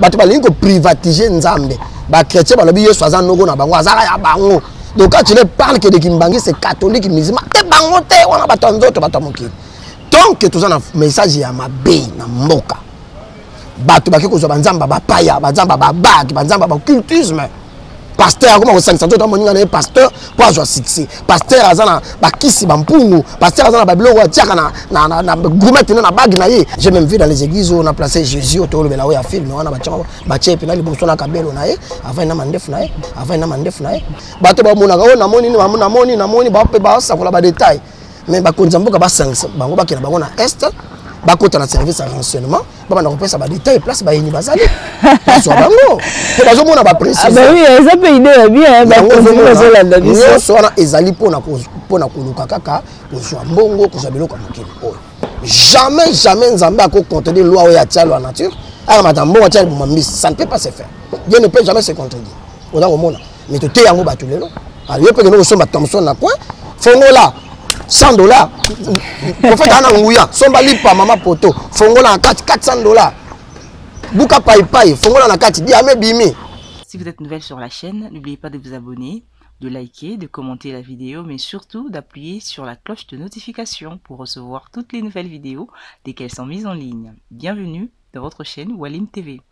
bato balingi privatiser nzambe ba chrétien balobi yesu aza noko na bango azaka ya bango. Donc quand tu ne parles que de Kimbangi c'est catholique musulman te bango te wana bato nzoto bato mokili. Donc que tout ça na message ya mabe na mboka bato baki ko zo banzamba ba paya banzamba ba bag banzamba ba cultisme. Pasteur comment ça ça doit moninga na pasteur pour avoir succès. Pasteur azana ba kisi ba mpungu, pasteur azana ba biloko tiaka na gourmet na bag na ye. J'ai même vu dans les églises où on a placé Jésus autour de la ya film on a ba tchepe na liboso na kabelo na ye, avant na mandef na ye, avant na mandef na ye. Bato ba mona ga na moni ba pe ba sa ko la ba détail. Mais ba konzamboka ba sanction bango ba kina bango na est. Bakota na service à renseignement ba na repesa ba détail place ba yini bazali so bango to bazo mona ba préciser bah oui ça peut aider bien ba continuer sur la mission so na ezali pona koluka kaka ko so mbongo ko sabelo kwa mokili jamais nzambe ako contrôler loi ya tia loi nature ala matambo wa tia mambisi ça ne peut pas se faire. Dieu ne peut jamais se contredire oza ko mona mais to te yango ba tulelo alors yo pe no so ba Thomson na quoi fongola $100. Pour faire un angouya, son balipa maman poto, fongola en 400$. Bouka paï, fongola en 4, diamé bimi. Si vous êtes nouvelle sur la chaîne, n'oubliez pas de vous abonner, de liker, de commenter la vidéo, mais surtout d'appuyer sur la cloche de notification pour recevoir toutes les nouvelles vidéos dès qu'elles sont mises en ligne. Bienvenue dans votre chaîne Walim TV.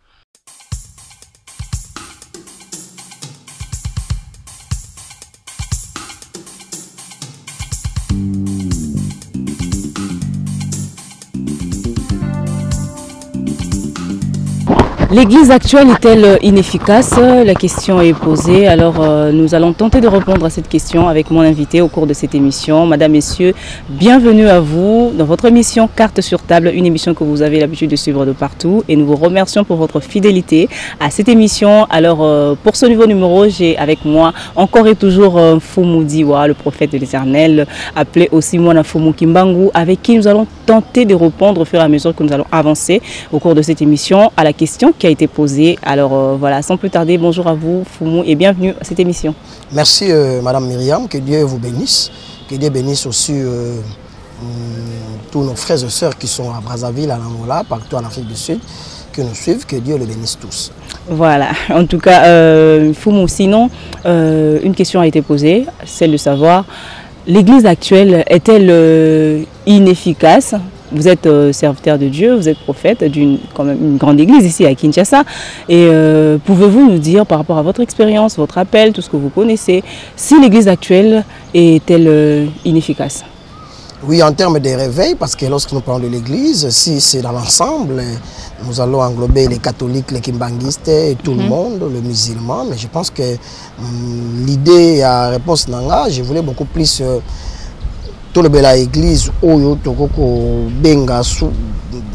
L'église actuelle est-elle inefficace? La question est posée. Alors nous allons tenter de répondre à cette question avec mon invité au cours de cette émission. Madame, Messieurs, bienvenue à vous dans votre émission Carte sur table, une émission que vous avez l'habitude de suivre de partout. Et nous vous remercions pour votre fidélité à cette émission. Alors pour ce nouveau numéro, j'ai avec moi encore et toujours Fumu Diwa, le prophète de l'Éternel, appelé aussi Mwana Fumu Kimbangu, avec qui nous allons tenter de répondre au fur et à mesure que nous allons avancer au cours de cette émission à la question qui a été posée. Alors voilà, sans plus tarder, bonjour à vous Fumu et bienvenue à cette émission. Merci Madame Myriam, que Dieu vous bénisse, que Dieu bénisse aussi tous nos frères et sœurs qui sont à Brazzaville, à Angola, partout en Afrique du Sud, qui nous suivent, que Dieu les bénisse tous. Voilà, en tout cas Fumu, sinon une question a été posée, celle de savoir, l'église actuelle est-elle inefficace? Vous êtes serviteur de Dieu, vous êtes prophète d'une une grande église ici à Kinshasa. Et pouvez-vous nous dire par rapport à votre expérience, votre appel, tout ce que vous connaissez, si l'église actuelle est-elle inefficace? Oui, en termes de réveil, parce que lorsque nous parlons de l'église, si c'est dans l'ensemble, nous allons englober les catholiques, les kimbanguistes et tout le monde, le musulman. Mais je pense que l'idée à réponse nanga, je voulais beaucoup plus... tout le bel à l'église oyo tokoko benga sou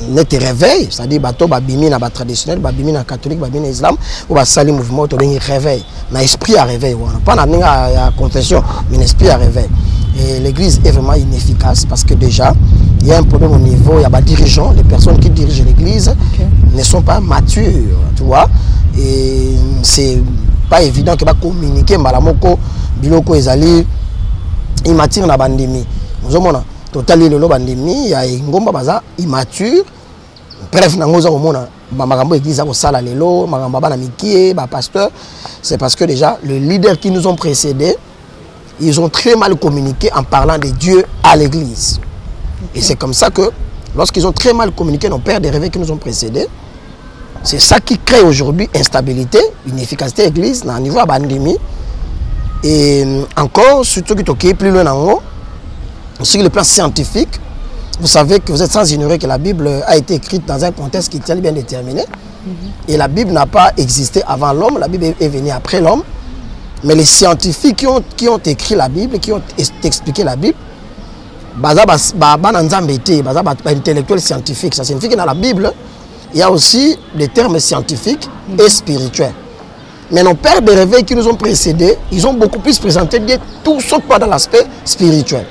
net réveil, c'est-à-dire bato babimi na ba traditionnel, babimi na catholique, babimi na islam ou ba sali mouvement to bengi réveil, na esprit à réveil wana, pas na ninga confession, mais esprit à réveil. Et l'église est vraiment inefficace parce que déjà il y a un problème au niveau, il y a des dirigeants, les personnes qui dirigent l'église ne sont pas matures, tu vois, et c'est pas évident que va communiquer malamoko biloko ezali immature na bandimi. Nous avons totalement le bandimi, il y a ngomba baza immature. Bref, nous avons magambo église au sala lelo, magamba bana mikie, ba pasteur. C'est parce que déjà les leaders qui nous ont précédés, ils ont très mal communiqué en parlant de Dieu à l'église. Et c'est comme ça que lorsqu'ils ont très mal communiqué nos pères des réveils qui nous ont précédés, c'est ça qui crée aujourd'hui instabilité, inefficacité de l'église à niveau bandimi. Et encore, surtout qui est plus loin en haut, sur le plan scientifique, vous savez que vous êtes sans ignorer que la Bible a été écrite dans un contexte qui est bien déterminé. Et la Bible n'a pas existé avant l'homme, la Bible est venue après l'homme. Mais les scientifiques qui ont écrit la Bible, qui ont expliqué la Bible, intellectuels scientifiques, ça signifie que dans la Bible, il y a aussi des termes scientifiques et spirituels. Mais nos pères de réveil qui nous ont précédés, ils ont beaucoup plus présenté tout sauf pas dans l'aspect spirituel.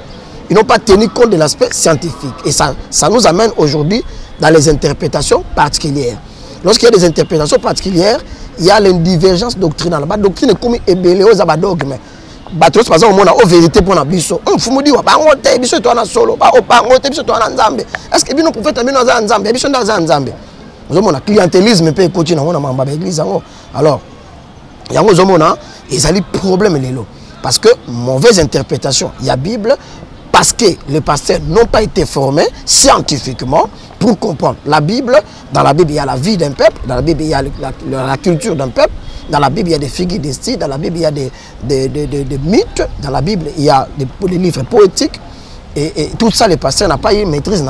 Ils n'ont pas tenu compte de l'aspect scientifique. Et ça nous amène aujourd'hui dans les interprétations particulières. Lorsqu'il y a des interprétations particulières, il y a une divergence doctrinale. La doctrine est comme ébélée aux abadogmes. Par exemple, on a une vérité pour la biso. On faut me dire, est-ce que nous prophètes nous Nzambe? Nous avons un clientélisme peut continuer dans l'église. Alors, il y a un problème parce que mauvaise interprétation. Il y a la Bible parce que les pasteurs n'ont pas été formés scientifiquement pour comprendre. La Bible, dans la Bible, il y a la vie d'un peuple, dans la Bible, il y a la culture d'un peuple, dans la Bible, il y a des figures d'estime, dans la Bible, il y a des mythes, dans la Bible, il y a des livres poétiques, et tout ça, les pasteurs n'ont pas eu maîtrise.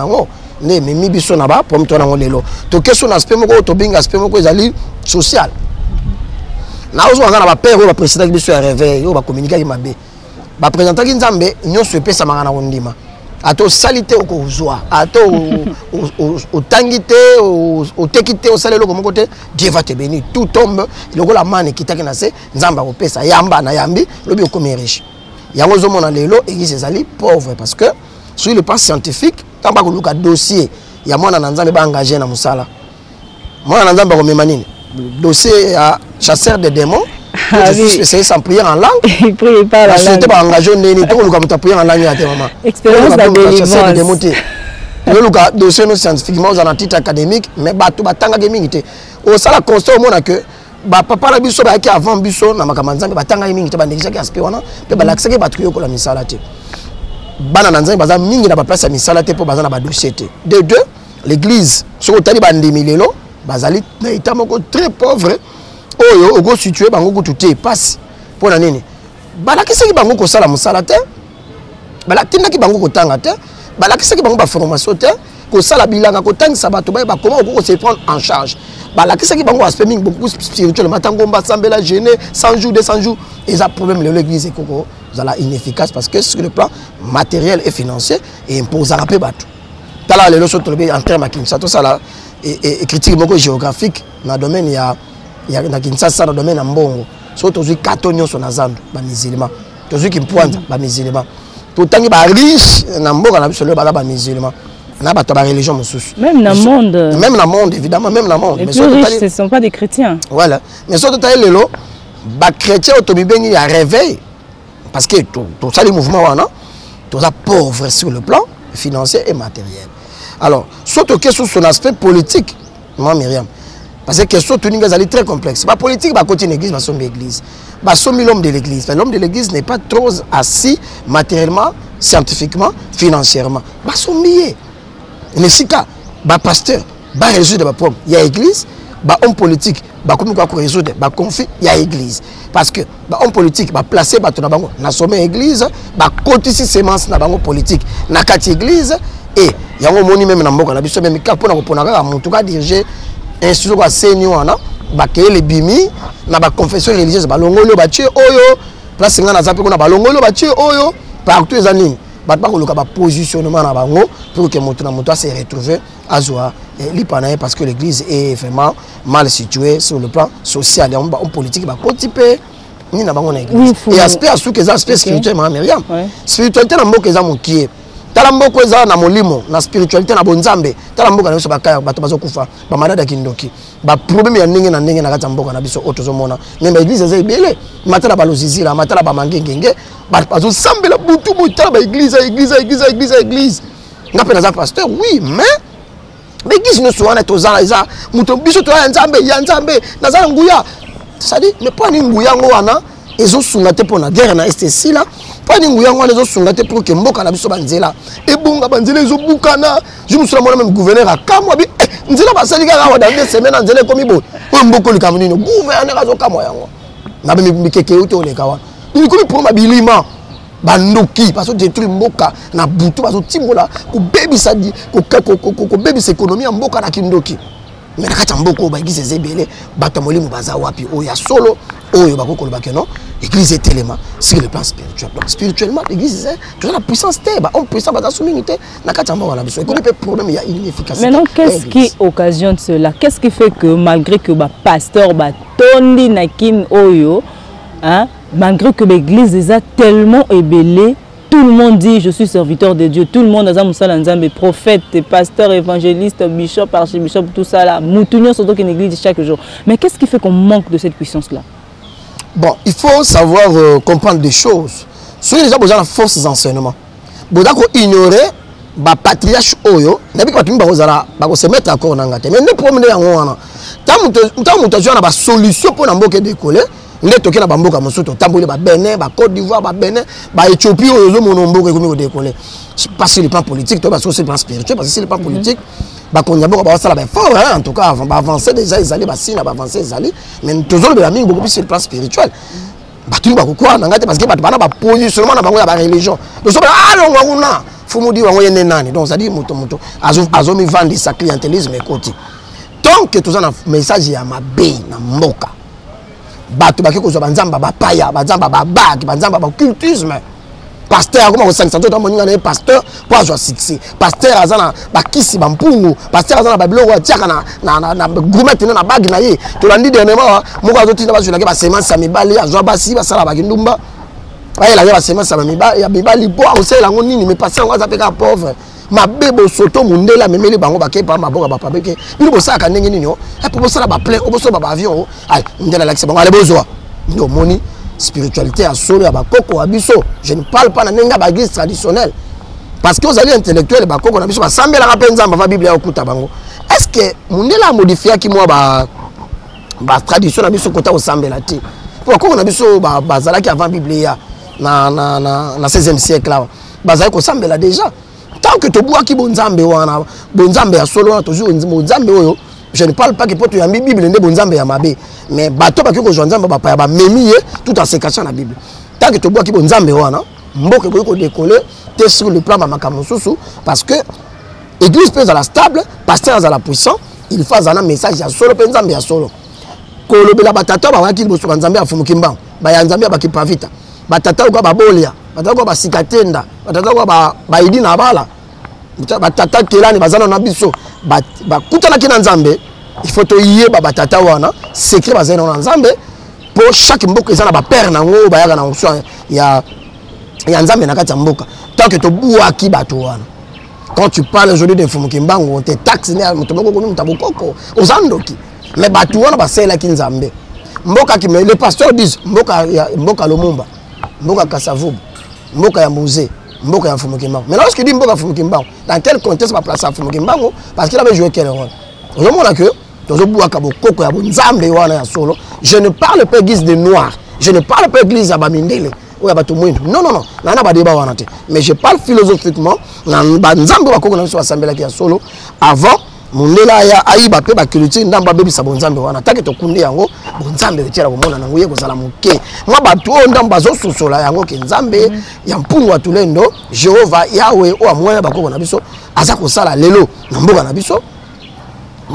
Mais mi biso na ba pour me tourner lelo to question aspect moko to binga aspect moko ezali social na ozo ngana ba père ba président biso ya réveil yo ba communiquer mabe ba présenter ki nzambe nyonso epesa mangana ondima ato salité okozwa ato o tangité o tekité o salelo comme côté Dieu va te bénir tout tombe loko la mane kitaki na se nzamba opesa yamba na yambi lobi okomi riche yango zo mona lelo église ezali pauvre parce que sur le plan scientifique tant pas que dossier il y a mwana nzambe ba engagé na musala mwana nzambe ko memanini dossier à chasseur de démons c'est sans prier en langue il prie pas la langue c'était pas engagé neni to ko prier en langue à tes maman expérience de délivrance le dossier non scientifiquement dans un titre académique mais bato batanga ke mingi te au sala constat au mona que ba papa na biso ba ki avant biso na makamanzambe batanga mingi te ba négligé ki aspect wana pe ba lakse ke batu yo ko la misala te bana nanzangi baza mingi na ba place ya misala te po baza na ba dossier te de deux l'église soko tali ba ndimi lelo bazali na état moko très pauvre oyo ogo situé bango ko tuté passe po na nini balakisaki bango ko sala musala te balakindaki bango ko tanga te balakisaki bango ba formation te ko sala bilanga ko tangisa bato ba comment ko se prendre en charge balakisaki bango aspect mingi beaucoup spirituel matango mba sambela gêner 100 jours 200 jours et ça problème l'église koko inefficace parce que sur le plan matériel et financier et impose à peu bateau. Tala les leçons en termes à Kinshasa tout ça là et critique beaucoup géographique dans le domaine il y a dans Kinshasa dans le domaine ambongo surtout aujourd'hui katonyo son azando ba musulman toujours qui pointe ba musulman tout temps ba riche na mboka na biso le ba musulman na ba ta religion mususu même dans le monde évidemment même dans le monde mais les plus riches ce sont pas des chrétiens voilà mais surtout taille lelo ba chrétien autobibengi ya réveil parce que tout ça les mouvements tout ça pauvre sur le plan financier et matériel. Alors surtout que sur son aspect politique moi Myriam parce que question tout est très complexe ba politique ba côté l'église ba sombe église ba sombe l'homme de l'église l'homme de l'église n'est pas trop assis matériellement scientifiquement financièrement ba sombe mais si ka ba pasteur ba résoudre ba problème il y a église ba homme politique ba comme quoi résoudre ba conflit il y a église parce que ba homme politique ba placer ba tona bango na sommet église ba kotisi semence na bango politique na kati église et yango moni même na mboka na biso même ka pona ko pona ka mutu ka diriger institut kwa seni wana ba ke le bimi na ba confession religieuse ba longolo ba tie oyo place ngana zape ko na ba longolo ba tie oyo partout les années ba ko loka ba positionnement na bango pour que mutu na mutu se retrouver à joie l'ipanaye parce que l'église est vraiment mal située sur le plan social et en politique ba kotipe ni na bango na église et aspect à que aspect spirituel ma Myriam spiritualité na mboka eza mokie tala mboko eza na molimo na spiritualité na bonzambe tala mboka na biso bakaya bato bazokufa ba malade kindoki ba problème ya ndenge na kati mboka na biso otozomona mais ba église eza ebele matala ba lozizira matala ba mangengenge bazo sambela butu mutala ba église ngapena za pasteur oui mais l'église nous soit net aux ans eza muto biso to ya nzambe nazala nguya ça dit mais pas ni nguya ngwana ezo sunga te pona guerre na STC là pas ni nguya ngwana ezo sunga te pour que mboka na biso banzela ebunga banzela ezo bukana je me suis moi même gouverneur à kamwa bi nzela basali ka wa dans 2 semaines nzela komi bo o mboko li kamuni no gouverneur azo kamwa yango na be mikeke uto le kawa ni komi pour mabilima bandoki parce que détruire mboka na butu bazo timbola ko bebisa di ko bebisa économie ya mboka na kindoki mais nakati mboko ba église ezebele bato molimo baza wapi oya solo oyo bakoko ba non église est tellement sur le plan spirituel donc spirituellement l'église tu as la puissance te ba on puissant baza souminité nakati mboka na biso et peut problème il y a inefficacité. Maintenant qu'est-ce qui occasionne cela? Qu'est-ce qui fait que malgré que ba pasteur ba tondi nakin oyo hein malgré que l'église est tellement ébellée, tout le monde dit je suis serviteur de Dieu, tout le monde a un prophète, pasteur, évangéliste, bishop, archibishop, tout ça là, moutounion surtout qu'une église chaque jour. Mais qu'est-ce qui fait qu'on manque de cette puissance-là? Bon, il faut savoir comprendre des choses. Ceux qui ont besoin de force d'enseignement, il faut ignorer ba patriarche oyo nabi ka batumba kozala ba ko se mettre accord na ngate mais ne problème yango wana tant muto na ba solution pour na mboka décoller nde toke na bamboka mosusu tamboli ba Bénin ba Côte d'Ivoire ba Bénin ba Éthiopie oyo zo mono mboka ekomi ko décoller pas sur le plan politique to ba sur le plan spirituel parce que sur le plan politique ba konyabo ba sala ba fort en tout cas avant ba avancer déjà ils allaient ba sina ba avancer ils allaient mais toujours le mingi beaucoup plus sur le plan spirituel ba tumba ko kwa na ngate parce que ba bana ba positionnement na bango ya ba religion donc so ba alongo kuna fumudi wango yene nani donc ça dit moto azo mi vendre sa clientélisme écoute tant que tout ça na message ya mabe na mboka bato baki ko zo banzamba ba paya banzamba ba bag banzamba ba cultisme pasteur comment on sent ça tout moninga na pasteur pour avoir succès pasteur azana ba kisi ba mpungu pasteur azana ba biloko tiaka na gourmet na bag na ye to landi dernièrement moko azotinda ba jula ke ba semence ya mibali azwa basi ba sala ba kindumba ba ela ba semence ya mibali ya mibali po o sela ngo nini mais pasteur ngo azapeka pauvre ma bebo soto mundela memeli bango bakepa maboka ba pabeke bino bosaka ndenge nini o e po bosala ba plein o boso ba avion o ay ndela lakisa bango ale bozwa ndo moni spiritualité à solo à bakoko abiso je ne parle pas na nenga ba église traditionnelle parce que aux alliés intellectuels bakoko na biso ba sambela ka penza ba bible ya okuta bango est-ce que mundela modifier ki moi ba tradition na biso kota o sambela ti bakoko na biso ba zalaki avant bible ya na 16e siècle là bazali ko sambela déjà tant que to bois ki bonzambe wana bonzambe ya solo wana toujours bonzambe oyo je ne parle pas que pour tu yambi bible ndé bonzambe ya mabe mais bato ba ki ko jonzambe ba pa ba memiye tout en se cachant la bible tant que to bois ki bonzambe wana mboke ko décoller te sur le plan makambo susu parce que église peut la stable pasteur à la puissant il fait un message ya solo penzambe ya solo ko lobela batata ba waki boso nzambe afumuki mbang ba ya nzambe ba ki pavita batata ko ba bolia batata ko ba sikatenda batata ko ba idi na bala batata kelani bazana na biso ba kutana kina nzambe il faut to yeba batata wana secret bazana na nzambe pour chaque mboka ezana ba père nango ba yaka na so ya nzambe na kati ya mboka tant que to buaki bato wana quand tu parles aujourd'hui de fumuki mbango on te taxe ne mutoboko ko mutaboko ozandoki mais bato wana ba sela ki nzambe mboka ki les pasteurs disent mboka Lumumba mboka Kasavubu mboka ya Mbuze mboka ya Fumuki Mbango. Mais lorsqu'il dit mboka Fumuki Mbango, dans quel contexte va placer Fumuki Mbango parce qu'il avait joué quel rôle? On montre que dans le bois kabo koko ya bonzambe wana ya solo, je ne parle pas église de noir, je ne parle pas église ya bamindele ou ya bato mwindu. Non nana ba débat wana te. Mais je parle philosophiquement na banzambe ba koko na so assemblée ya solo avant mundela ya ayiba pe ba culture ndamba bebisa bonzambe wana take to kunde yango bonzambe retira bomona nango ye kozala moke mwa bato o ndamba zo sosola yango ke nzambe ya mpungu wa tulendo Jehova Yahweh o amwana bakoko na biso aza kosala lelo na mboka na biso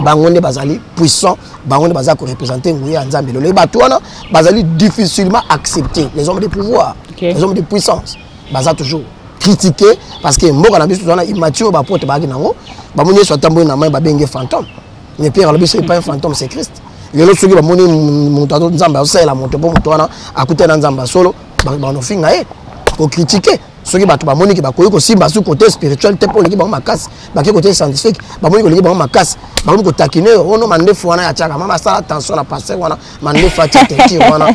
bango nde bazali puissant bango nde bazali ko représenter nguye ya nzambe lelo bato wana bazali difficilement accepter les hommes de pouvoir les hommes de puissance baza toujours critiquer parce que mboka na biso tona immature ba pote ba nango ba moni so tambo na mai ba benge fantôme mais Pierre Lobiso c'est pas un fantôme c'est Christ lelo soki ba moni mutato nzamba osela moto po moto wana akutana nzamba solo ba no finga ko critiquer soki bato ba moni ki ba koyi ko simba su côté spirituel te pour l'équipe ba makasi ba ke côté scientifique ba moni ko l'équipe ba makasi ba ko takiner ono mande fona ya chaka mama sala attention na passer wana mande fatete ti wana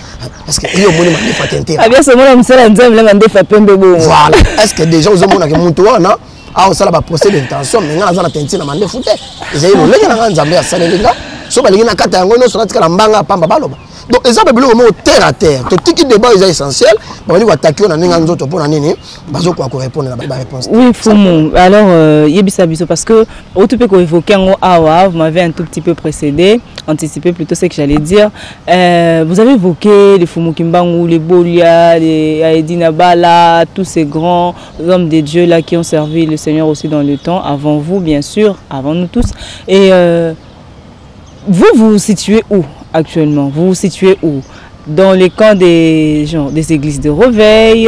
est-ce que iyo moni mande fatete abia so mona msela nzambe mande fa pembe bo voilà est-ce que déjà ozo mona ke muntu wana a osala ba procès d'intention mais ngana zana tenti na mande fute ezali lo lenga na nzambe ya salenga so ba lenga kata yango no so na tika mbanga pamba baloba donc exemple bilo mo terre à terre to tiki débat est essentiel ba bali ko attaquer na ninga nzoto pona nini bazo ko répondre na ba réponse oui Fumu alors yebisa biso parce que au tout peut ko évoquer ngo awa vous m'avez un tout petit peu précédé anticipé plutôt ce que j'allais dire vous avez évoqué les Fumuki Mbangu les Bolia les Aedina Bala tous ces grands hommes de Dieu là qui ont servi le Seigneur aussi dans le temps avant vous bien sûr avant nous tous et vous vous situez où actuellement? Vous vous situez où? Dans les camps des églises de réveil,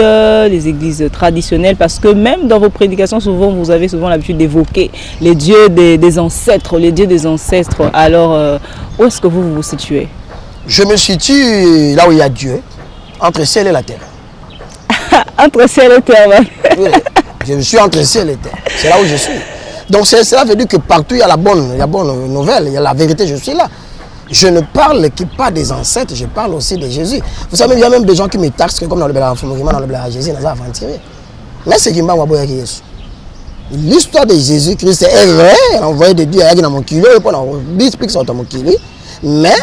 des églises traditionnelles, parce que même dans vos prédications, souvent, vous avez souvent l'habitude d'évoquer les dieux des ancêtres, les dieux des ancêtres. Alors, où est-ce que vous vous situez? Je me situe là où il y a Dieu, entre ciel et la terre. Entre ciel et terre, oui, je suis entre ciel et terre. C'est là où je suis. Donc cela veut dire que partout il y a la bonne nouvelle, il y a la vérité, je suis là. Je ne parle que pas des ancêtres, je parle aussi de Jésus. Vous savez, il y a même des gens qui me taxent comme dans le Béla Fumukima, dans le Béla Jésus, dans l'aventurier. Mais c'est qui m'a envoyé Jésus. l'histoire de Jésus-Christ est réelle, envoyé de Dieu, il y a mon kilo, mais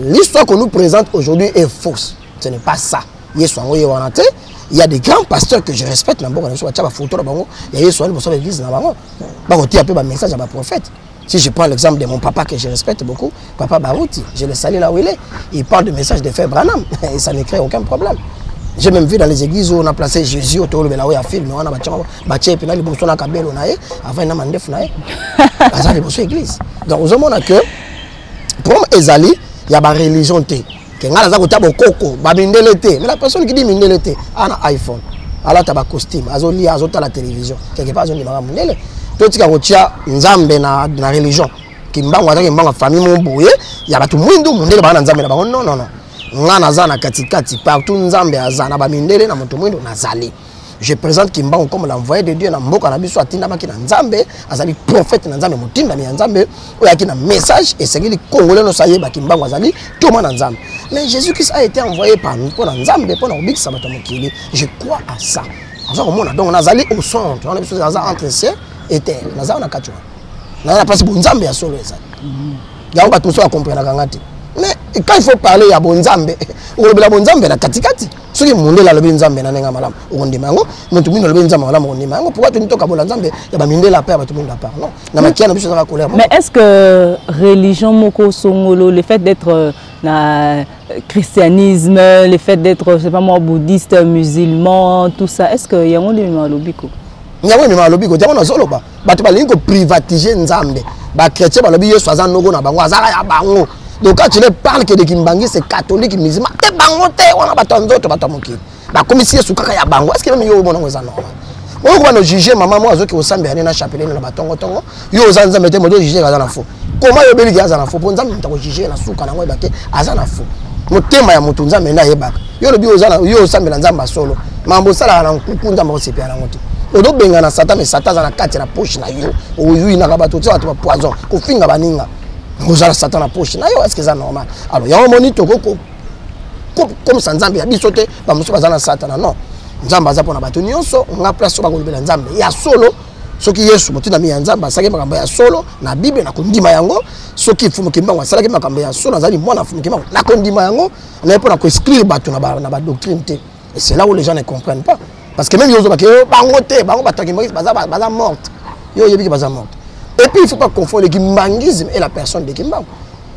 l'histoire qu'on nous présente aujourd'hui est fausse. Ce n'est pas ça. Il y a des grands pasteurs que je respecte, il y a l'église, il y a message à ma prophète. Si je prends l'exemple de mon papa que je respecte beaucoup, Papa Barouti, je le salue là où il est. Il parle de message de Frère Branham et ça ne crée aucun problème. J'ai même vu dans les églises où on a placé Jésus autour de la film, on a bâti et puis là, il y a Kabelo avant il y a Mandef. Ça c'est l'église. Donc, vous avez que pour Ezali, il y a une religion. Mais la personne qui dit Mindelete, elle a un iPhone, elle a un costume, elle a la télévision. Quelque part, elle a Mindele. Tout ce qui a Nzambe na religion. Qui m'a famille mon boye, il y a tout le monde Mindele ba Nzambe na bango. Non non non. Ngana za na katikati partout Nzambe azana ba Mindele na moto mwendo nazali. Je présente Kimbango comme l'envoyé de Dieu na mboka na biso atinda maki na Nzambe, azali prophète na Nzambe motinda mi Nzambe, oyaki na message et c'est que les Congolais no sayeba Kimbango azali tout na Nzambe. Mais Jésus-Christ a été envoyé par nous pour Nzambe pour na obikisa bato mokili. Je crois à ça. Donc nazali au centre, on a besoin entre ciel et terre. Nazali na katwa. Na pas bon Nzambe ya solo ça. Ya bato so comprendre ngati. Mais quand il faut parler ya bon Nzambe, o lobela bon Nzambe na katikati. Ce qui est monde là le Nzambe na nenga malam. O kondimango, mutu mino le Nzambe malam kondimango. Pourquoi tu n'toka bola Nzambe ya ba minde la paix ba tout le monde la part. Non. Na makia na biso za colère. Mais est-ce que religion moko songolo, le fait d'être na christianisme, le fait d'être je sais pas moi bouddhiste, musulman, tout ça, est-ce que yango de malobiko? Yango de malobiko, yango na solo ba. Ba to ba lingo privatiser Nzambe. Ba chrétien ba lobi yesu azan nogo na bango azaka ya bango. Donc quand tu ne parles que de Kimbangi, c'est catholique, musulman, t'es bangote, on a battu d'autres batamoki. Bah comme ici, c'est ya bango. Est-ce que même yo bon on est normal? On va nous juger maman moi zo qui au sambe na chapelet na batongo tongo. Yo zanza mete modo juger azana fo. Comment yo beli azana fo? Ponza mta ko juger na suka na ngwe bake azana fo. Motema ya mutu nzambe na yebaka. Yo lobi ozana yo sambe na nzamba solo. Mambo sala na nkunza mbo sepia na ngote. Odo benga na satan mais satan na kati na poche na yo. Oyu na bato tso atu poison. Ko finga baninga. Vous avez Satan à poche. Est-ce que c'est normal? Alors, il y a un moniteur comme ça, Nzambe a bisoté, bah, monsieur Bazana Satan. Non. Nzambe a pour la bâtonnier, on a place sur la Nzambe. Il y a solo, ce qui est sous mon ami Nzambe, ça qui est solo, la Bible, la Kondima Yango, ce qui faut que moi, ça qui est solo, la Kondima Yango, on est pour la prescrire la doctrine. Et c'est là où les gens ne comprennent pas. Parce que même ils ont dit que Bangote, Bangote, Baza morte. Yo, il y a Baza morte. Et puis il ne faut pas confondre le kimbangisme et la personne de Kimbango.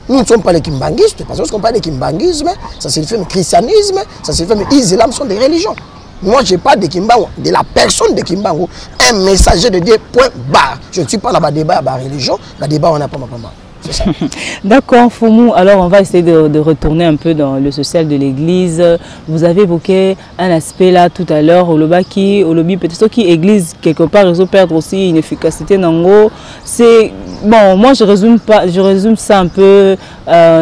Nous ne sommes pas les kimbangistes, parce que qu'on parle de kimbangisme, ça signifie le christianisme, ça signifie que l'islam sont des religions. Moi je parle de Kimbango, de la personne de Kimbango, un messager de Dieu, point barre. Je ne suis pas dans le débat à la religion, le débat on n'a pas. D'accord, Foumou. Alors, on va essayer de retourner un peu dans le social de l'église. Vous avez évoqué un aspect là tout à l'heure, au lobby, peut-être qui église, quelque part, ils ont perdre aussi une efficacité. C'est bon, moi je résume ça un peu,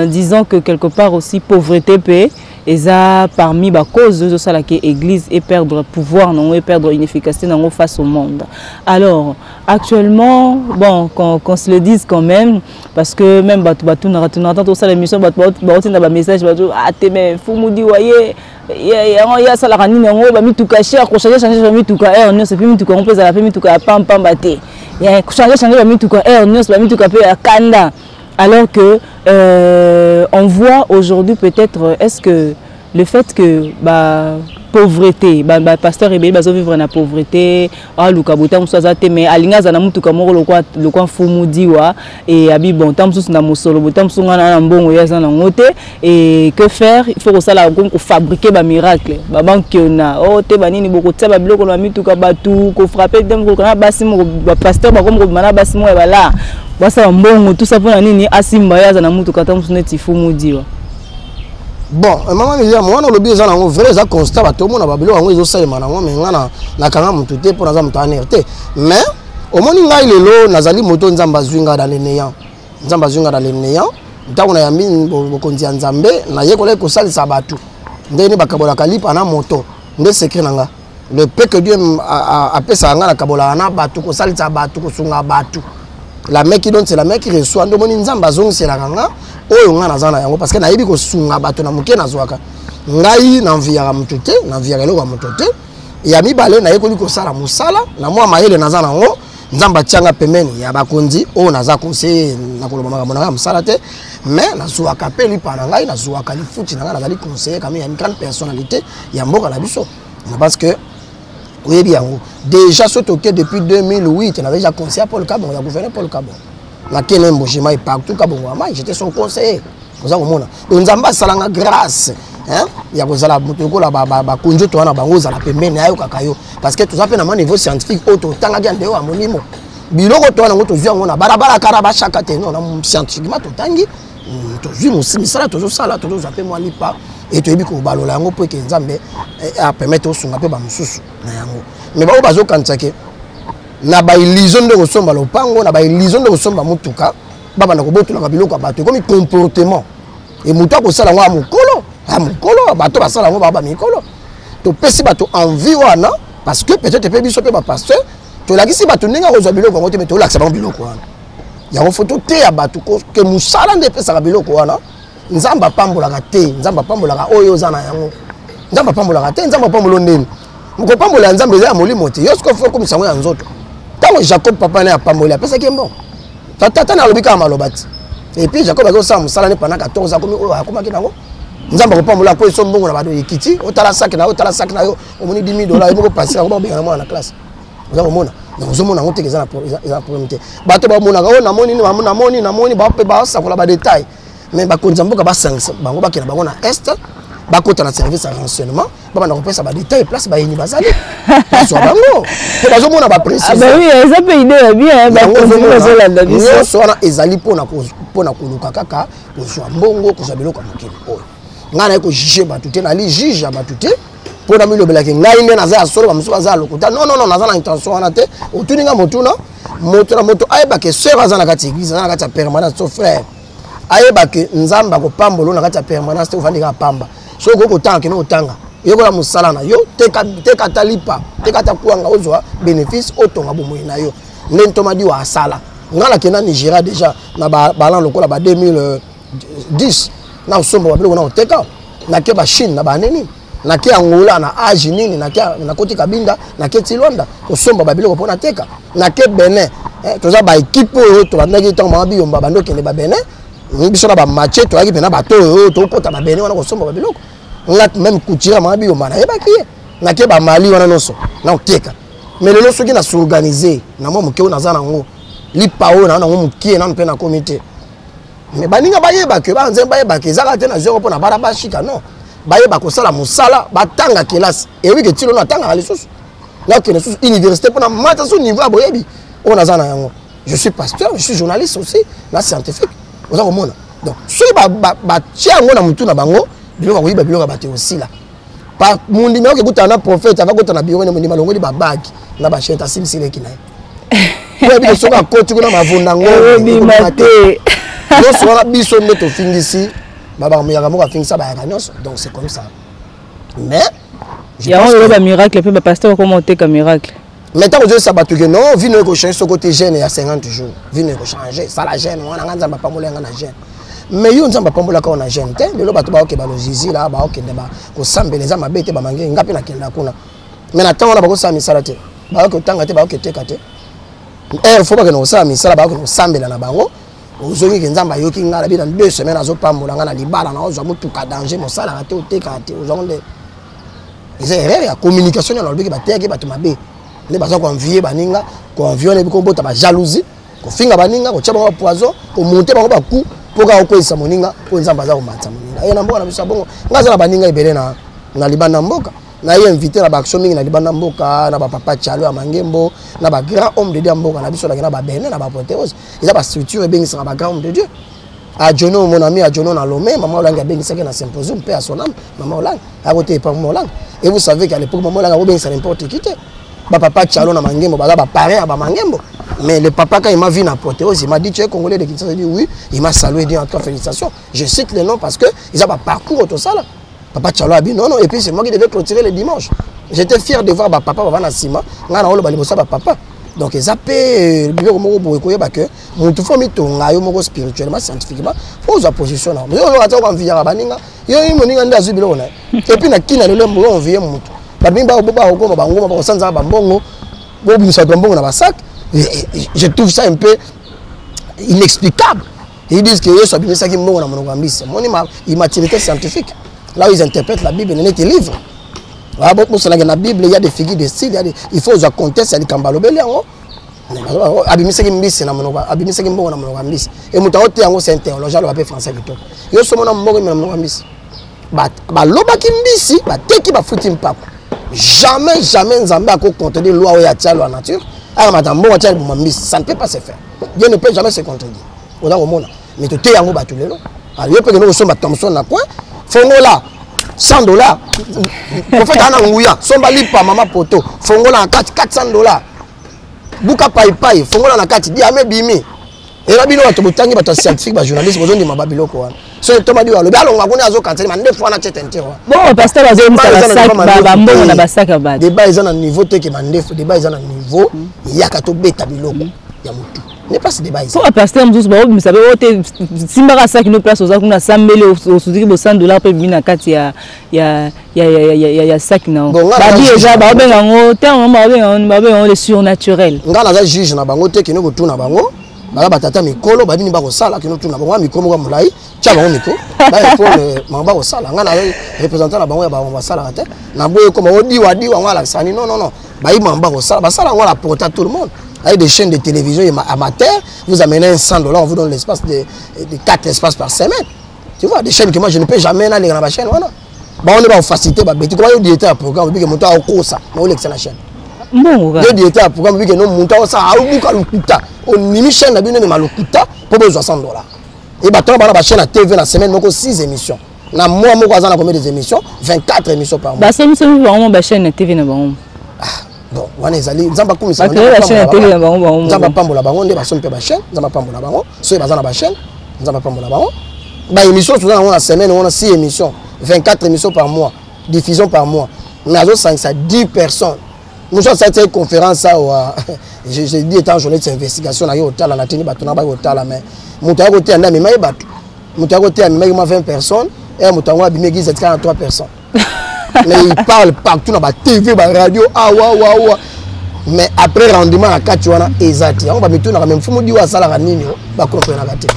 disons que quelque part aussi, pauvreté, paix. Et ça, parmi les causes de ça, l'église et perdre pouvoir, et perdre une efficacité face au monde. Alors, actuellement, bon, qu'on se le dise quand même, parce que même on attend ça l'émission, on a un message, ah, t'es mais faut me dire, voyez, il y a ça la ranine, on va tout cacher, changer, tout cacher, on se fait tout on peut la faire tout cacher, pam baté. Il y a changer, tout cacher, on se fait tout cacher à Kanda. Alors que on voit aujourd'hui peut-être, est-ce que le fait que pauvreté, pasteur Rebé bazo vivre dans la pauvreté, lukabota musazate mais alinga za na mutu kamoko le kwa fumu diwa et abi bon tam sous na musolo botam sunga na mbongo ya za na ngote et que faire? Il faut que ça la ko fabriquer ba miracle ba banque na te banini boko tsaba biloko na mituka batu ko frapper dem ko na basimo ba pasteur ba comme ko mana basimo e bala basa mbongo tout ça pour nini asimba ya za na mutuka tam sous neti fumu diwa. Bon, maman me dit moi on lobby ça na vrai ça constat ba tout le monde ba bilo ngo izo sala mana ngo me ngana na kanga mutute pour na mtu anerte mais au moni ngai lelo nazali moto nzamba zwinga dans le néant nzamba zwinga dans le néant ntango na yambi bokonzi nzambe na yekola ko salisa batu ndeni bakabola kalipa na moto nde secret nanga le peu que Dieu a pesa ngana kabola na batu ko salisa batu ko sunga batu. La mec qui donne c'est la mec qui reçoit ndo moni nzamba zong c'est la nganga oyo nga nazana yango parce que na yebi ko sunga bato na muke na zwaka ngai na enviara mutute na enviara lo wa mutute ya mibale na yekoli ko sala musala na moi mayele nazana ngo nzamba tianga pemeni ya bakonzi o naza conseiller na koloba makambo na musala te mais na zuaka pe li pa na ngai na zuaka li futi na ngai nazali conseiller quand même ya une grande personnalité ya mboka na biso parce que oui bien déjà sotoke depuis 2008 on avait déjà conseillé Paul Kabongo ya gouverneur Paul Kabongo na kene mbojima et partout Kabongo ama j'étais son conseiller oza komona donc nzamba salanga grâce hein ya kozala mutoko la ba konjo to wana bango za la pemene ayo kakayo parce que tout ça pe na niveau scientifique auto tanga ya ndeo amonimo biloko to wana ngoto zwa ngona barabara kara ba chaka te non na scientifiquement to tangi to zwi musimi sala to sala to za pe moi lipa et to ebi ko balola yango po ke nzambe a permettre osunga pe ba mususu na yango mais ba o bazo kantake na ba illusion de kosomba lopango na ba illusion de kosomba mutuka baba na kobotula ka biloko bato comme comportement et mutu akosala ngo amukolo bato basala ngo baba mikolo to pesi bato envie wana parce que peut-être pe biso pe ba pasteur to lakisi bato ninga kozwa biloko ngo te mais to lakisa ba biloko wana yango foto te ya bato ko ke musala nde pesa ka biloko wana nzamba pambola ka te nzamba pambola ka oyo zana yango nzamba pambola ka te nzamba pambola ndeni mko pambola nzambe za molimo te yosko fo comme sango ya nzoto tango Jacob papa na pambola pesa ke bon tata na lobika malobati et puis Jacob a ça musala ne pendant 14 ans comme oyo akoma ke nango nzamba ko pambola ko eso mbongo na bado ekiti otala sac na yo omoni $10,000 eboko passer ko ba benga mwana na classe oza komona na ozomona ngo te eza na problème te bato ba mona ka namoni ba pe ba sakola ba détail mais ba konza mboka ba sangisa bango ba kena bango na est ba kota na service à renseignement ba na kopesa ba détail place ba yini bazali so bango te bazomona ba préciser ah bah oui ça peut idée bien ba konza zola da biso so na ezali pona koluka kaka kozwa mbongo kozwa biloko mokili oyo ngana ko juger ba tuté na li juge ba tuté pour na milobela ke ngai nde naza asolo ba musu baza lokuta non naza na intention wana te otuninga motuna moto ayeba ke sœur aza na kati église aza na kati ya permanence so frère ayeba ke nzamba ko pambolo na kati ya permanence te ofandika pamba so ko tanga ke no tanga yokola musala na yo teka talipa teka takuanga ozwa bénéfice otonga bomoyi na yo ndento madi wa asala ngala ke na Nigeria déjà na balan lokola ba 2010 na usomba ba biloko na oteka na ke ba Chine na ba neni na ke Angola na age nini na ke na koti kabinda na ke Tilonda usomba ba biloko pona teka na ke Benin toza ba équipe oyo to bandaki tango mabi yomba bando kende ba Benin biso na ba match to aki pena bato oyo to kota ba Benin wana kosomba ba biloko nga même kutira mabi yomba na yeba ki na ke ba Mali wana noso na oteka mais lelo soki na s'organiser na mo mokeo na za nango lipa oyo na ngo mokie na mpena comité mais baninga bayeba ke ba nzemba bayeba ke zaka te na zero pona bara ba shika non bayeba ko sala musala batanga classe et oui que tilo na tanga ali susu là que susu université pona mata so niveau aboyebi on a zana yango je suis pasteur je suis journaliste aussi là scientifique oza komona donc so ba tia ngo na mutu na bango biloko koyiba biloko ba te aussi là pa mundi me okuta na prophète ava kota na biro ne mundi malongoli ba bagi na ba chenta simsile kinaye ouais bi so ka koti kuna mavunda ngo bi mate yo so biso ndeto fingisi baba muyaka moka fingisa ba ya nyonso donc c'est comme ça mais il y a un miracle peu pasteur comment on comme miracle maintenant je sais pas que non vino ko changer ce côté jeune il y a 50 jours vino ko changer ça la jeune on a nzamba pamola nga na jeune mais yo nzamba pamola ka on a jeune te lelo bato ba oke ba lozizi là ba oke ndeba ko sambeleza mabete ba mange ngapi na kenda kuna mais na tango na ba ko sa misala te ba oke tanga te ba oke teka te faut pas que nous sa misala ba ko sambela na bango ozongi ke nzamba yoki ngala bi na 2 semaines azo pambola nga na libala na ozwa mutuka danger mo sala te oteka te ozonde c'est erreur ya communication na lobiki ba teke ba tumabe ne baza ko envier baninga ko envier ne biko bota ba jalousie ko finga baninga ko chaba ba poison ko monter ba ba coup poka ko isa moninga ko nzamba za ko matsa moninga na mboka na biso bongo ngaza na baninga ibele na libana mboka na ye invité na ba action mingi na libana mboka na ba papa Chalo ya Mangembo na ba grand homme de Dieu mboka na biso na ba Benin na ba Poteos ils a ba structure bengi sa ba grand homme de Dieu a Jono mon ami a Jono na Lomé maman Olanga bengi sa na symposium paix à son âme maman Olanga a côté par maman Olanga et vous savez qu'à l'époque maman Olanga bengi sa n'importe qui ba papa Chalo na Mangembo ba parrain à ba Mangembo mais le papa quand il m'a vu na Poteos il m'a dit tu es congolais de Kinshasa, il dit oui, il m'a salué et dit en tout cas félicitations, je cite les noms parce que ils ont pas parcours tout ça là. Papa Chalo a dit non et puis c'est moi qui devais clôturer le dimanche. J'étais fier de voir papa va na sima ngana olo bali bosa papa. Donc ils appellent biloko moko boye koyeba que mutu fo mitonga yo moko spirituellement scientifiquement faut sa position là. Yo yo ata ko envia baninga yo moninga ndazu biloko na. Et puis na kina le mbo envia mutu. Babimba oboba okoma bangoma ba kosanza ba mbongo bo bimisa mbongo na ba sac Je trouve ça un peu inexplicable. Ils disent que Yesu abimisa ki mbongo na monoko ya mbisi. Moni immaturité scientifique. Là où ils interprètent la Bible, il y a des livres. Dans la Bible, il y a des figures de style, il faut aux contexte, il y a des cambalobeli. Abimisa ki mbisi na monoko, abimisa ki mbongo na monoko ya mbisi. Et mutaote yango c'est un théologien le appelle français kitoko. Yesu mona mbongo na monoko ya mbisi. Ba loba ki mbisi, ba teki ba futi mpako. Jamais Nzambe a contrôler des lois ou ya tia loi nature. Ah madame mbongo tia mbisi, ça ne peut pas se faire. Dieu ne peut jamais se contredire. Oda komona mais to te yango batu lelo alors pe que nous sommes Thomson na coin fongola $100 prophète ana nguya somba lipa mama poto fongola na kati $400 buka pai fongola na kati dia mebimi et là bino bato botangi bato scientifique ba journaliste bozo ndima babiloko wana so to madi wa lobi alonga kuni azo kanzeli mande fois na tete ntero bon pasteur bazo misa sac ba mbongo na ba sac ba débat ezana niveau te ke mandefo débat ezana niveau yaka to beta biloko ya mutu n'est pas ce débat ici. Pour un pasteur, vous savez, si je suis à une place, vous avez 100 000 $, pour venir à il y a sac. Non. Les surnaturels. On a un juge na bango te qui nous tourne na bango. Bala batata mikolo babini ba ko sala qui nous tourne na bango mikolo ko mulai. Tia bango miko. Ba pour le mamba ko sala. Ngana représentant na bango ya ba on va sala te. Na boye ko odi ngala sani non. Ba yi mamba ko sala. Ba sala ngala pour tout le monde. Avec des chaînes de télévision amateurs, vous amenez $100, on vous donne l'espace de 4 espaces par semaine. Tu vois, des chaînes que moi je ne peux jamais aller dans la chaîne. Voilà. Bon, on va faciliter, comment il y a un programme, on va faire un ça, on va faire la chaîne. Bon, il y a un programme, on va faire ça, on a une chaîne, on va faire pour $60. Et bah, on va faire la chaîne à TV la semaine, on a 6 émissions. Moi, on a combien des émissions? 24 émissions par mois. Bah, c'est vraiment une chaîne TV. Bon, on est allé, nous avons commencé à la chaîne télé là-bas. Nous avons pas la bango, nous avons pas chaîne, nous avons pas la bango. Ceux qui sont la chaîne, nous avons pas la bango. Bah émission souvent on a semaine, on a 6 émissions, 24 émissions par mois, diffusion par mois. Mais à 5 ça 10 personnes. Nous avons cette conférence ça j'ai dit étant journée d'investigation là hôtel là tenu bato na ba hôtel là mais muta côté anda mais mai bato. Muta côté mais 20 personnes et muta ngwa bimé église 43 personnes. Mais il parle partout dans la TV, dans la radio, mais après rendement à Katuana, exact. On va mettre dans la même forme de ça la nini, bah comprendre la tête.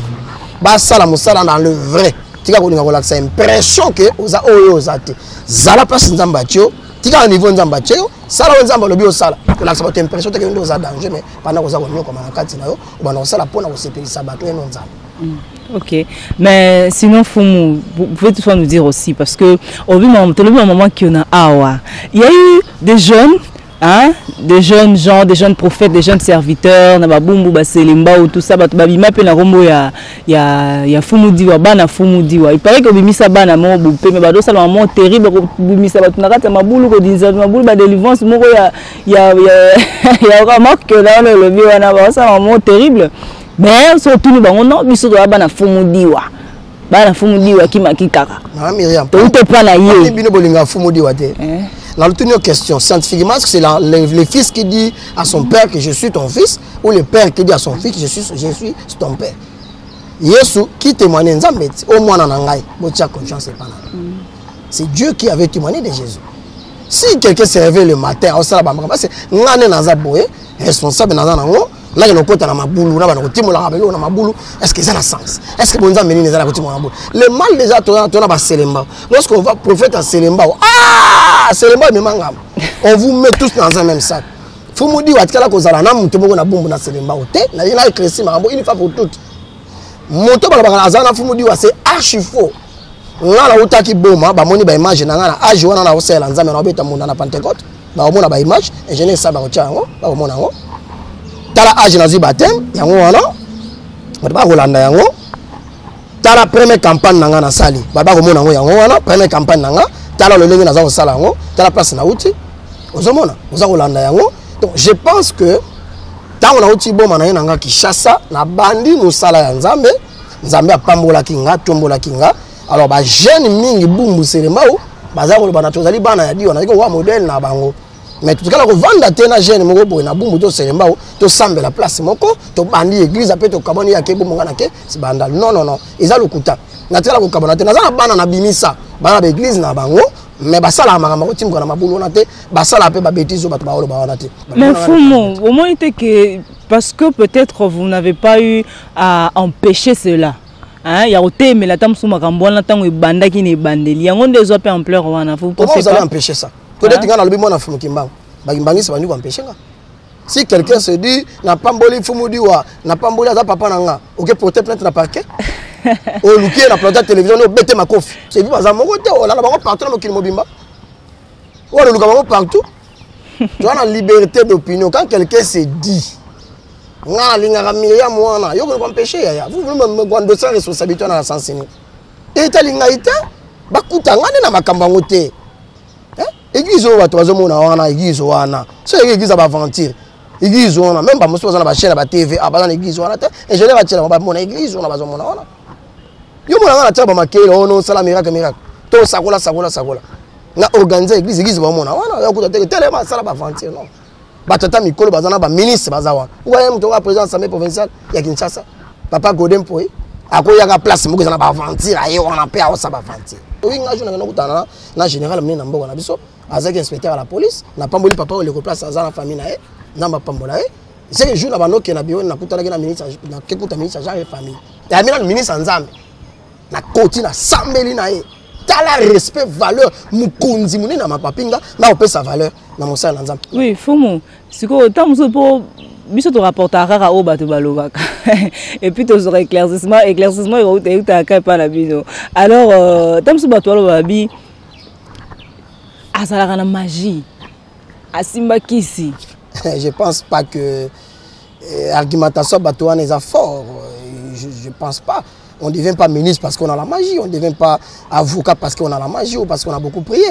Bah ça la moussala dans le vrai. Tu as connu c'est impression que aux athées. Zala passe Nzambatio, tu as un niveau Nzambatio, ça la Nzamba le bio sala. La ça impression que nous avons danger, mais pendant que nous avons comme un Katina, on va ça la peau, on va se payer ça bateau et non Nzamba. Ok, mais sinon, vous pouvez toutefois nous dire aussi, parce que au moment qu'il y en a Awa, il y a eu des jeunes, hein, des jeunes gens, des jeunes prophètes, des jeunes serviteurs, Nababumbu, Baselimba ou tout ça, Babima pe na rombo ya Fumudiwa, Bana Fumudiwa. Il paraît que Bimisa Bana Mobu, mais Bado ça vraiment terrible, Bimisa Batunakata Mabulu, Kodinza Mabulu, Badelivance, Moko ya vraiment que là le Biwana, ça vraiment terrible. Mais surtout nous non biso doit bana fumudiwa qui makikaka na Myriam to te pas la yé bino bolinga fumudiwa te la toute question scientifiquement c'est le fils qui dit à son père que je suis ton fils ou le père qui dit à son fils que je suis ton père. Yesu qui témoigne Nzambe au moins na ngai botia confiance pas na. C'est Dieu qui avait témoigné de Jésus. Si quelqu'un se réveille le matin au sala bamba c'est ngane na zaboé responsable na nango. Là, il y a un côté dans ma boule, est-ce que ça a un sens? Est-ce que bonza menine na côté mon boule? Le mal déjà toi na Selemba. Lorsqu'on va prophète à Selemba, Selemba me mangam. On vous met tous dans un même sac. Faut me dire atikala ko zala na muto moko na bombo na Selemba oté, na ina éclairci mambo une fois pour toutes. Moto bala bala azana faut me dire c'est archi faux. Ngala utaki boma ba moni ba image na ngana age wana na osela nzambe na obeta munda na Pentecôte. Ba omona ba image, ingénieur ça ba otiango, ba omona ngo. Tala âge nazi baptême yango wana ba kolanda yango tala première campagne nanga na sali ba komona yango yango wana première campagne nanga tala le lenge naza kosala yango tala place na uti ozomona oza kolanda yango. Donc je pense que tango na uti boma na nanga Kinshasa na bandi musala ya Nzambe Nzambe apambola kinga tombola kinga alors ba jeune mingi bumbu selembao baza ko bana tozali bana ya dio na ko wa modèle na bango. Mais tout cas, vendre tena jeune moko boy na bumbu to selemba to sambe la place moko to bandi église après to kaboni ya kebo monga na ke c'est bandal non eza lokuta na tela ko kabona tena za bana na bimisa bana ba église na bango mais basala makambo tim kana mabulu na te basala pe ba bêtise ba ba wana te. Mais Fumo, au moins était que parce que peut-être vous n'avez pas eu à empêcher cela. Hein, il y a auté mais la tam sou makambo na tango ibanda ki ne bandeli. Yango ndezo pe ampleur wana. Vous pensez comment vous allez empêcher ça? Peut-être que na lobi mona Fumu Kimbangu. Ba Kimbangu c'est ba nous empêcher nga. Si quelqu'un se dit n'a pas mboli Fumu diwa, n'a pas mboli za papa nanga, OK porter plainte na parquet. O luki na plateau télévision o bête ma kofi. C'est vu baza moko te o la bango partout na mokili mobimba. O le luka bango partout. Tu as la liberté d'opinion quand quelqu'un se dit nga linga miya mwana yo ko empêcher ya. Vous voulez me prendre sans responsabilité na sens ni. Et ta linga ita bakuta ngane na makamba ngote. Église o bato bazomona wana église wana. So église ba aventure. Église wana même ba moso na ba chaîne ba TV abana église wana te. Et je les va tirer ba mona église wana bazomona wana. Yo mona ngana tirer ba makelo ono sala miracle to sakola na organiser église ba mona wana ya kuta tellement sala ba aventure non. Batata mikolo bazana ba ministre bazawa. Oya mto ka président assemblée provinciale ya Kinshasa. Papa Godem Poe akoya ka place moko za na ba aventure ayo wana pe a sa ba aventure. Oui nga jona na kutana na général mena mboka na biso azaki inspecteur à la police na pamboli papa o le place za na famille na e na ba pambola e. C'est que jour na banoke na bio na kutana na ministre na kekuta ministre genre famille. Ya mina ministre Nzambe. Na koti na sambeli na e. Tala respect valeur mukunzi munina mapapinga na opesa valeur na mosala na Nzambe. Oui, Fumu, siko tamuso po biso to rapporta kaka o bato balobaka. Et puis to sur éclaircissement et uta ka pa na bino. Alors tamuso bato balobabi azala kana magie. Asimba kisi. Je pense pas que argumentation bato wana est fort. Je pense pas. On ne devient pas ministre parce qu'on a la magie, on ne devient pas avocat parce qu'on a la magie ou parce qu'on a beaucoup prié.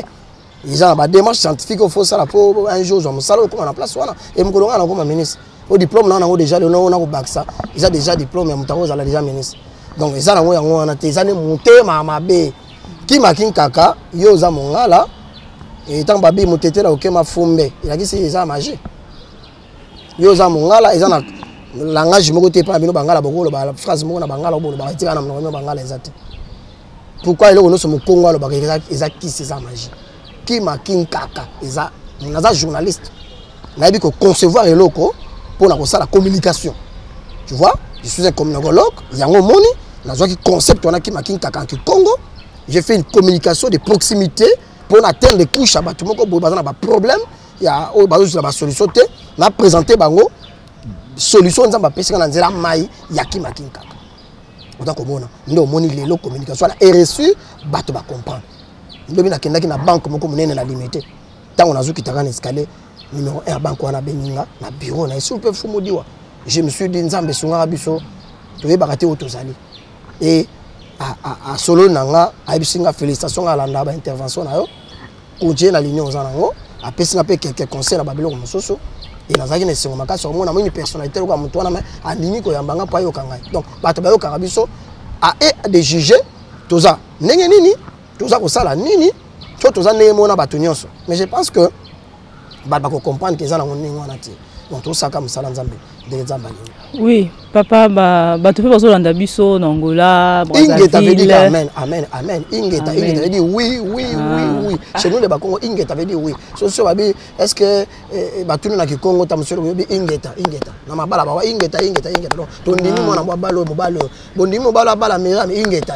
Ils ont une démarche scientifique, il faut ça pour un jour, on a comme on a place. Et je suis comme ministre. Au diplôme, on a déjà le nom, on a bac ça. Ils ont déjà diplôme, mais on a déjà ministre. Donc, ils ont monté ma bé. Qui m'a dit kaka, yo za mongala. Et tant babi motete la okema fumbe. Il a dit c'est ça magie. Yo za mongala, ils ont langage moko te pa bino bangala bokolo ba phrase moko na bangala bolo ba tika na mnono bangala ezate. Pourquoi il est au Congo le bagage qui c'est ça magie. Qui m'a king kaka eza naza journaliste. Na dit que concevoir et loko pour na ça la communication. Tu vois? Je suis un communicologue, yango moni, nazo qui concept on a qui m'a king kaka en Congo. J'ai fait une communication de proximité pour atteindre les couches à bato moko bo bazana ba problème, il y a o bazo la solution te, na présenter bango solution nzamba pesa na nzela mai ya kima kinkaka. Autant comme on ndo moni lelo communication la RSU bato ba comprendre. Ndo bina kenda ki na banque moko munene na limité. Tant on a zuki takana escalier numéro 1 banque wana beninga na bureau na ici peut fumo diwa. Je me suis dit nzambe sunga biso to yeba kate otozali. Et à solo nanga aibisinga félicitations à landa ba intervention na yo. Continuer la ligne ozana ngo apesi na pe quelques conseils na babelo ko mososo. Et nazaki na sengo makasi omona moni personnalité ko mutu wana a nini ko yambanga pa yo kanga. Donc bato ba yo kanga biso a de juger toza ndenge nini toza ko sala nini toza ndenge mona bato nyonso. Mais je pense que bato ko comprendre que ça na ngoni wana ti. Donc tout ça comme ça nzambe de nzamba. Oui, papa bato pe bazo landa biso na Angola, Brazzaville. Ingeta veut dire amen, amen, amen. Ingeta veut dire oui, oui, oui, oui. Chez nous les Bakongo Ingeta veut dire oui. So babi est-ce que bato na ki Congo ta monsieur bi Ingeta. Na mabala ba Ingeta. Donc tondimi mona mobalo. Bondimi mobala bala mera Ingeta.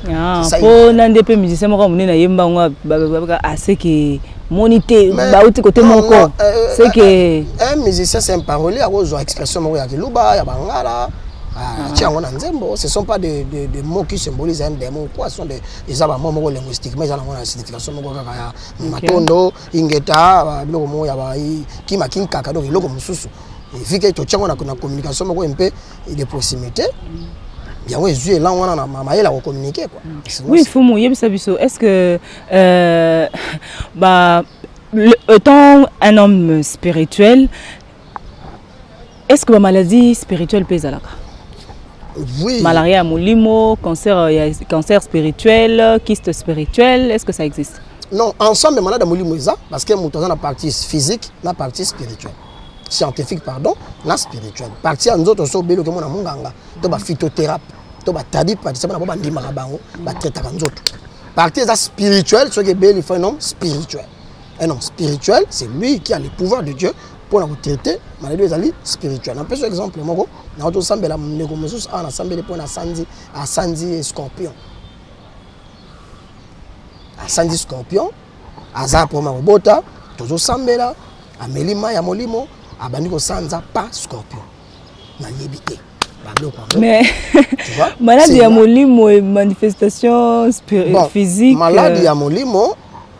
Ah, po na ndepe musicien moko munena yemba ngwa ba assez que monité bauti côté moko. C'est que un musicien c'est un parolier à cause expression moko ya kiluba ya bangala. Ce ne sont pas des mots qui symbolisent un démon, quoi, ce sont des mots linguistiques, mais ils ont une signification. Matondo, Ingeta, qui m'a king kaka, donc il y a une communication de proximité. Il y a un yeux là, on a communiquer. Oui, Fumu, est-ce que, étant un homme spirituel, est-ce que la maladie spirituelle pèse à la cas? Oui. Malaria, molimo, cancer spirituel, kyste spirituel, est-ce que ça existe? Non, ensemble, les malades molimo, parce que nous avons la partie physique, la partie spirituelle. Scientifique, pardon, la spirituelle. Partie en autres, so belo que mon amunganga, to ba phytothérapie, to ba tadi, pa disaba na ba ndima bango, ba traiter en autres. partie spirituelle, ce qui est il faut un homme spirituel. Un homme spirituel, c'est lui qui a le pouvoir de Dieu pour nous traiter maladie des spirituelle. Un peu sur exemple, moi, on a ensemble la négomésus, on a ensemble pour Asandi Scorpion. Asandi Scorpion, Aza pour ma bota, toujours sambela, Amelima ya molimo, Abaniko Sanza pas Scorpion. Na yebité. Mais maladie ya molimo et manifestation physique. Maladie ya molimo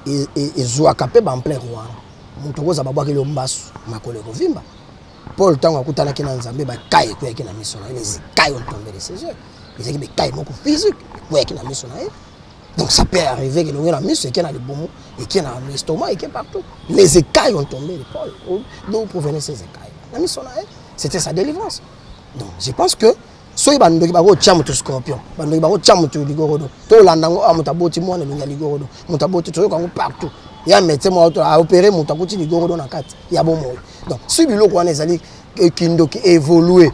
et zoakape en plein roi. Mutokoza babaki le mbasu makole kovimba. Paul tango akutana kina nzambe ba kai ko yakina mission na les kai on tomber de ses yeux. Les équipes kai moko physique ko yakina mission na. Donc ça peut arriver que l'on a mission qui a le bon et qui a l'estomac et qui est partout. Les écailles ont tombé de Paul. D'où provenaient ces écailles? La mission na c'était sa délivrance. Donc je pense que soy bando ki bako chamu to scorpion. Bando ki bako chamu to ligorodo. To landango amutaboti mwana lunga ligorodo. Mutaboti to ko partout. Ya médecin mo a opérer mutakuti ligorodo na kati. Ya bomo. Donc si biloko wana ezali kindo ki évoluer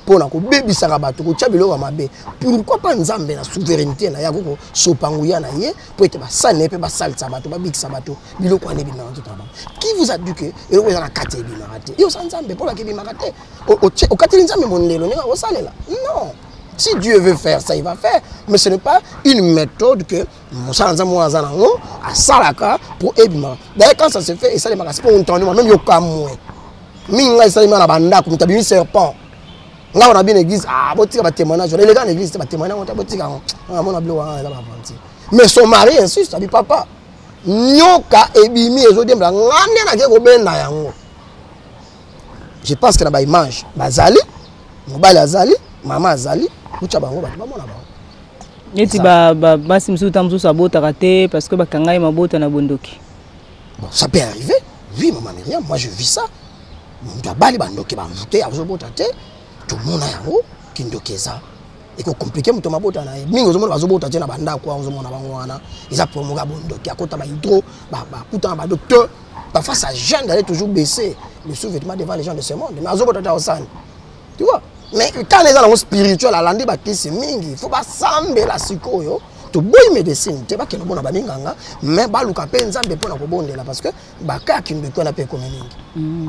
pour na ko bebisaka bato ko tchabilo mabe. Pourquoi pas nzambe na souveraineté na ya ko sopanguya na ye pour être ba sané pe ba salsa bato ba bikisa bato biloko wana bina tout avant. Qui vous a dit que eloko eza na kati bina raté? Yo sa nzambe pour la ki bina raté. Au kateli nzambe mondelo ninga ko salela. Non. Si Dieu veut faire ça, il va faire. Mais ce n'est pas une méthode que à Salaka pour Ebima. D'ailleurs, quand ça se fait, et ça, c'est pas un même Yokamoué. Minga, ça, il banda, comme tu as vu un serpent. Là, on a bien l'église. Ah, bon, tu as témoignage. Les gars, l'église, tu as témoignage. Mais son mari insiste, il dit papa. Nyoka Ebimi, je pense que la image, Bazali, Mobile Azali, Maman Azali. Neti basi msuta msusa sabota raté parce que bakanga mabota na bondoki. Bon, ça peut arriver. Oui, maman Myriam, moi je vis ça. Mon bali bandoki ba mvuté azobota té. Tout le monde a yango kindokeza. Et ko compliqué muto mabota na. Mingo zomona bazobota té na banda kwa ozomona bango wana. Ils promoga bondoki akota ba hydro ba kuta ba docteur. Parfois ça gêne d'aller toujours baisser le sous-vêtement devant les gens de ce monde. Mais azobota ta osane. Tu vois? Mais quand les gens sont spirituels, il faut pas sembler la sikoyo. Tu bois médecine, tu vas que nous bonnes abaminganga, mais baluka penzambe pour la bonne là parce que baka qui me connaît pas comme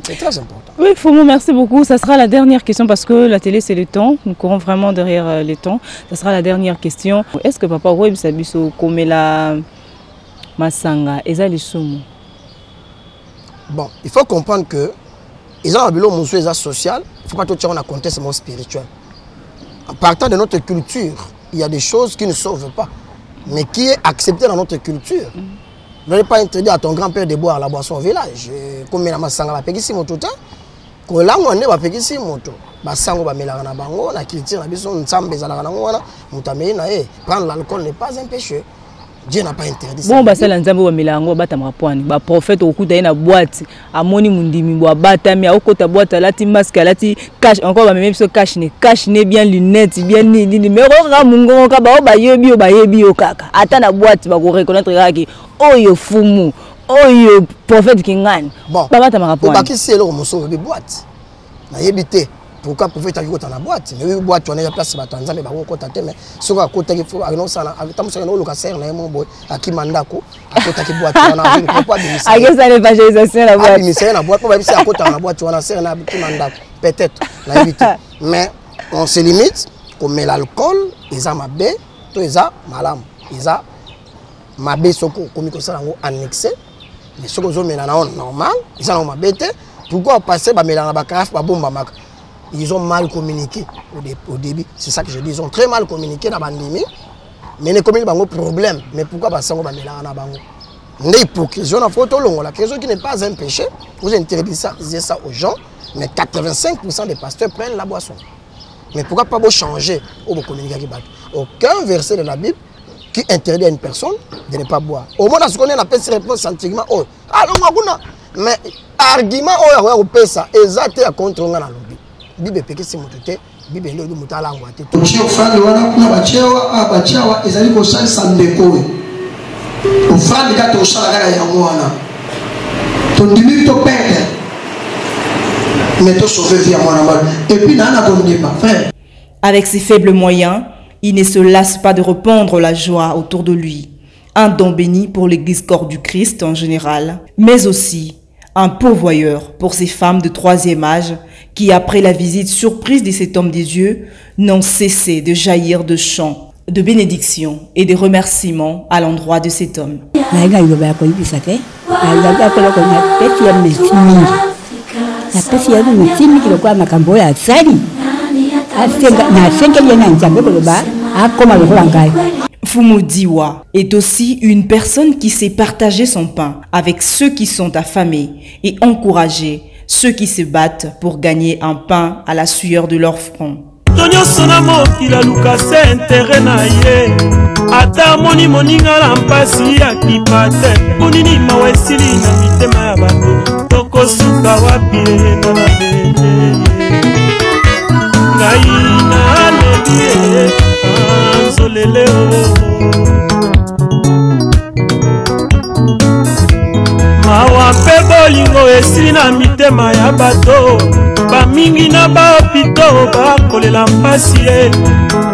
c'est très important. Oui, Fomo, merci beaucoup. Ça sera la dernière question parce que la télé c'est le temps. Nous courons vraiment derrière les temps. Ça sera la dernière question. Est-ce que papa Roy Bisabiso comme la masanga ezali sumu? Bon, il faut comprendre que ils ont un bilan social. Il ne faut pas tout tirer en contexte spirituel. En partant de notre culture, il y a des choses qui ne sauvent pas, mais qui est accepté dans notre culture. Vous n'allez pas interdire à ton grand-père de boire la boisson au village. Comme la masanga va payer si moto ta, que là on est va payer si moto. Basango va mélanger na bango, la culture na biso nsambe za na ngwana, mutamé na prendre l'alcool n'est pas un péché. Dieu n'a pas interdit ça. Bon, bah ça l'ensemble milango batamra poani. Bah prophète okuta na boîte, amoni mundimi bo batami okota boîte lati masque lati cache encore ba même so cache ne bien lunettes bien ni numéro ra mungo ka ba yebi o kaka. Ata na boîte ba ko reconnaître raki oyo fumu, oyo prophète kingani. Bon. Ba batamra poani. Ba ki c'est le moso be boîte. Na yebité. Pourquoi prophète a vu dans la boîte? Mais boîte on est place ba tanza mais ba ko kota te mais so ka kota ki fo annonce na tamusa na lo ka ser na mon boy akimandako akota ki boîte on a vu pas de ça l'évangélisation la boîte. Mais la boîte pas même si akota na boîte on a ser na akimandako peut-être la éviter. Mais on se limite comme l'alcool, ils a mabé, to ils a malam, ils a mabé soko comme ko ça ngo annexé. Mais soko zo mena na normal, ils a mabé te. Pourquoi passer ba mena na ba kaf ba bomba mak? Ils ont mal communiqué au début. C'est ça que je dis. Ils ont très mal communiqué dans la pandémie. Mais ils ont communiqué un problème. Mais pourquoi pas ça? On est hypocrisie. On a photo longue. La question qui n'est pas un péché. Vous interdisez ça aux gens. Mais 85% des pasteurs prennent la boisson. Mais pourquoi pas vous changer ou vous communiquer avec eux? Aucun verset de la Bible qui interdit à une personne de ne pas boire. Au moins, ce qu'on a appelé ces réponses scientifiquement. Oh, alors, mais argument, on peut ça. Exactement contre on a lobby. Bible peke si motote Bible ndo mutala ngwate to chio fani wana kuna bachewa ezali ko salisa ndeko we ufani ka to sala kaka ya mwana to ndimi to perde mais to sauver vie à mwana mal et puis nana ko ndima frère. Avec ses faibles moyens, il ne se lasse pas de répandre la joie autour de lui. Un don béni pour l'Église Corps du Christ en général, mais aussi un pourvoyeur pour ces femmes de 3e âge qui, après la visite surprise de cet homme des dieux, n'ont cessé de jaillir de chants, de bénédictions et de remerciements à l'endroit de cet homme. Fumu Diwa est aussi une personne qui sait partager son pain avec ceux qui sont affamés et encourager ceux qui se battent pour gagner un pain à la sueur de leur front. Mawa pe bolingo esili na mitema ya bato bamingi na baopito bakolela mpasi ye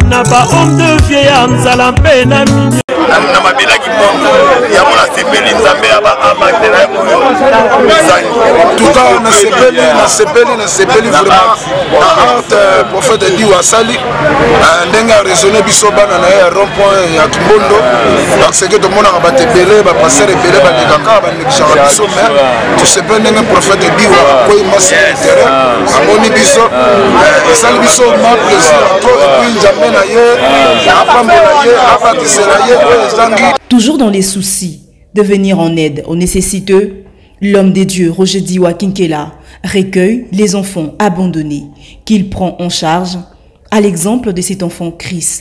na bahomme de vie ya nzala mpe na minye na mabelaki bongo ya mona sepeli nzambe ya baabandela oyo ezali tuka na sepeli vraiment na arte prophète Diwa asali ndenge araisonne biso bana na ye ya rond-point ya Kimbondo parce que tomonaka bato ebele bapasser ebele balekaka banekisaka biso mais tosepeli ndenge prophète Diwa akoyi masi ya terrain amoni biso esali biso ma plaisir to epuis nzambe na ye apambola ye abatisela ye. Toujours dans les soucis de venir en aide aux nécessiteux, l'homme des dieux Roger Diwa Kinkela recueille les enfants abandonnés qu'il prend en charge, à l'exemple de cet enfant Chris,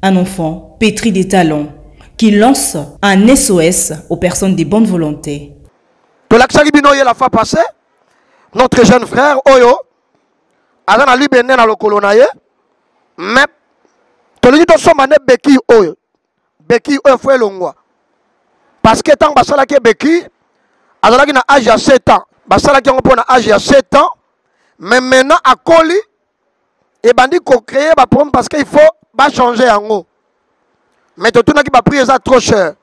un enfant pétri des talents qui lance un SOS aux personnes de bonne volonté. La fois passée, notre jeune frère Oyo a lui béni dans le colonaye, mais tu lui dis Beki Oyo. Beki Oyo longwa. Parce que tant basala ke Beki, azalaki na âge à 7 ans. Basala ki on na âge à 7 ans, mais maintenant à Koli et bandi ko créer ba problème parce qu'il faut ba changer yango. Mais tout na ki ba prix ça trop cher.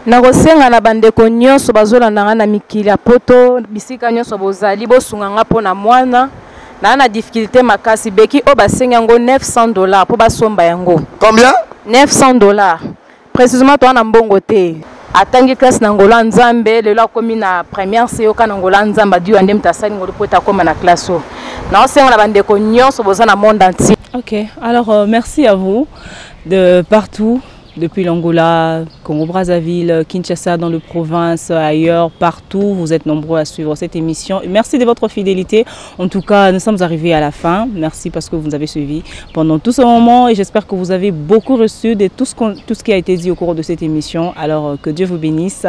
Nakosenga na bandeko nyonso bazolanda na mikili ya poto bisika nyonso bozali bosunga nga pona mwana na difficulté makasi Beki o basenga yango $900 pour basomba yango. Combien? $900. Précisément toi na mbongo te. Atangi classe na ngola nzambe lelo akomi na première seyoka na ngola nzamba diyo ande mtasali ngolo pota koma na classe. Na osenga na bandeko nyonso boza na monde entier. Ok, alors merci à vous de partout. Depuis l'Angola, Congo-Brazzaville, Kinshasa, dans le province, ailleurs, partout. Vous êtes nombreux à suivre cette émission. Merci de votre fidélité. En tout cas, nous sommes arrivés à la fin. Merci parce que vous nous avez suivis pendant tout ce moment et j'espère que vous avez beaucoup reçu de tout ce qui a été dit au cours de cette émission. Alors, que Dieu vous bénisse.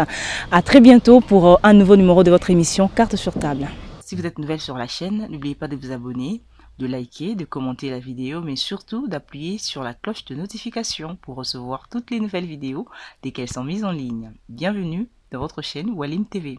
À très bientôt pour un nouveau numéro de votre émission Carte sur table. Si vous êtes nouvelle sur la chaîne, n'oubliez pas de vous abonner, de liker, de commenter la vidéo, mais surtout d'appuyer sur la cloche de notification pour recevoir toutes les nouvelles vidéos dès qu'elles sont mises en ligne. Bienvenue dans votre chaîne Walim TV.